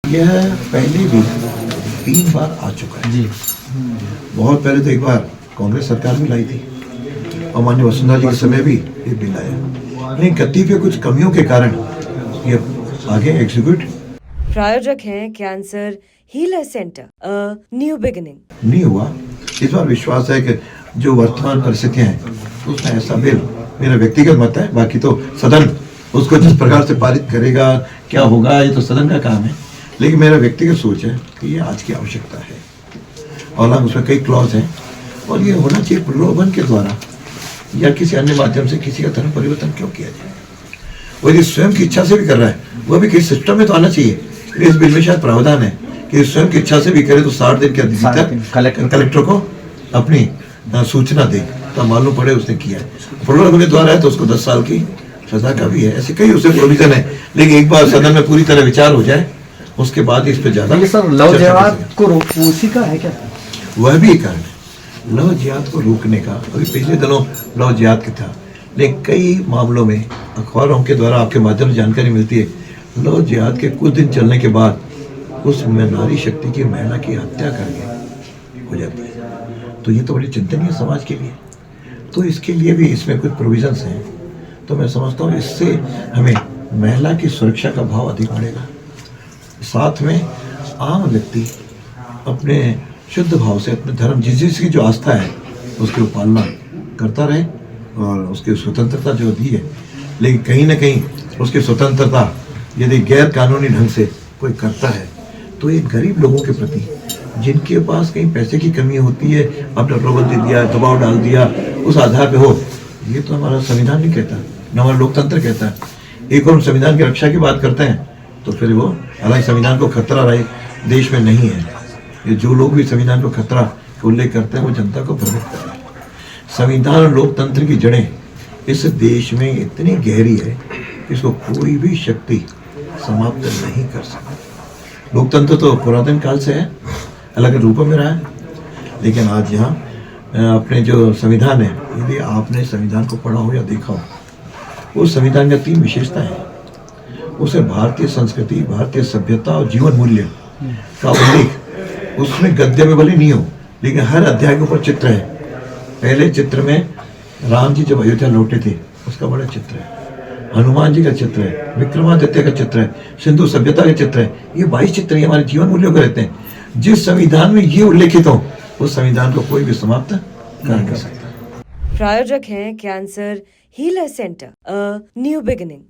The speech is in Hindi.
यह पहले भी 3 बार आ चुका है जी। बहुत पहले तो एक बार कांग्रेस सरकार भी लाई थी और माननीय वसुंधरा जी के समय भी ये बिल आया, लेकिन कतिपय कुछ कमियों के कारण ये आगे एग्जीक्यूट प्रायोजक हैं cancer healer centre, new beginning. नहीं हुआ। इस बार विश्वास है कि जो वर्तमान परिस्थितियां हैं उसमें ऐसा बिल, मेरा व्यक्तिगत मत है, बाकी तो सदन उसको जिस प्रकार से पारित करेगा क्या होगा ये तो सदन का काम है, लेकिन मेरा व्यक्तिगत सोच है कि ये आज की आवश्यकता है। और उसमें कई क्लॉज हैं और ये होना चाहिए प्रलोभन के द्वारा या किसी अन्य माध्यम से किसी का धर्म परिवर्तन क्यों किया जाए। वो यदि स्वयं की इच्छा से भी कर रहा है वह भी किसी सिस्टम में तो आना चाहिए। इस बिल में शायद प्रावधान है कि स्वयं की इच्छा से भी करे तो 60 दिन के भीतर कलेक्टर को अपनी सूचना दे तो मालूम पड़े उसने किया है। प्रलोभन के द्वारा है तो उसको 10 साल की सजा का भी है। ऐसे कई उसे प्रोविजन है, लेकिन एक बार सदन में पूरी तरह विचार हो जाए उसके बाद इस पे ज्यादा लव जिहाद को उसी का है क्या? वह भी एक कारण है लव जिहाद को रोकने का। अभी पिछले दिनों लव जिहाद के था, लेकिन कई मामलों में अखबारों के द्वारा आपके माध्यम से जानकारी मिलती है लव जिहाद के कुछ दिन चलने के बाद उसमें नारी शक्ति की महिला की हत्या करके हो जाती है। तो ये तो बड़ी चिंतनीय समाज के लिए। तो इसके लिए भी इसमें कुछ प्रोविजंस हैं। तो मैं समझता हूँ इससे हमें महिला की सुरक्षा का भाव अधिक बढ़ेगा। साथ में आम व्यक्ति अपने शुद्ध भाव से अपने धर्म जिसकी जो आस्था है उसकी पालना करता रहे और उसकी स्वतंत्रता जो दी है, लेकिन कहीं ना कहीं उसकी स्वतंत्रता यदि गैर कानूनी ढंग से कोई करता है तो ये गरीब लोगों के प्रति जिनके पास कहीं पैसे की कमी होती है, अपना प्रबल दे दिया, दबाव डाल दिया, उस आधार पे हो, ये तो हमारा संविधान नहीं कहता, न हमारा लोकतंत्र कहता है। एक और हम संविधान की रक्षा की बात करते हैं तो फिर वो हालांकि संविधान को खतरा रहे देश में नहीं है। ये जो लोग भी संविधान को खतरा का उल्लेख करते हैं वो जनता को भ्रमित कर रहे हैं। संविधान और लोकतंत्र की जड़ें इस देश में इतनी गहरी है कि इसको कोई भी शक्ति समाप्त नहीं कर सकती। लोकतंत्र तो पुरातन काल से है, अलग अलग रूपों में रहा है, लेकिन आज यहाँ अपने जो संविधान है, यदि आपने संविधान को पढ़ा हो या देखा हो, उस संविधान का 3 विशेषताएं हैं। उसे भारतीय संस्कृति, भारतीय सभ्यता और जीवन मूल्य का उल्लेख उसमें गद्य में भले नहीं हो, लेकिन हर अध्याय के ऊपर चित्र है। पहले चित्र में राम जी जब अयोध्या लौटे थे उसका बड़ा चित्र है, हनुमान जी का चित्र है, विक्रमादित्य का चित्र है, सिंधु सभ्यता का चित्र है। ये 22 चित्र हमारे जीवन मूल्यों को रहते हैं। जिस संविधान में ये उल्लेखित हो उस संविधान को कोई भी समाप्त कर सकता है। प्रायोजक हैं cancer healer centre, new beginning.